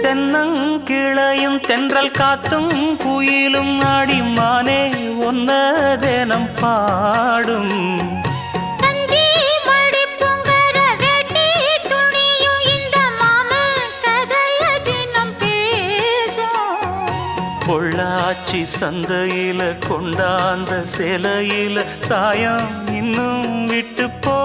தென்னங்கிளையும் தென்றல் காத்தும் குயிலும் ஆடிமானே ஒன்ன தினம் பாடும். பொள்ளாச்சி சந்தையில கொண்டாந்த சிலையில சாயம் இன்னும் விட்டு போ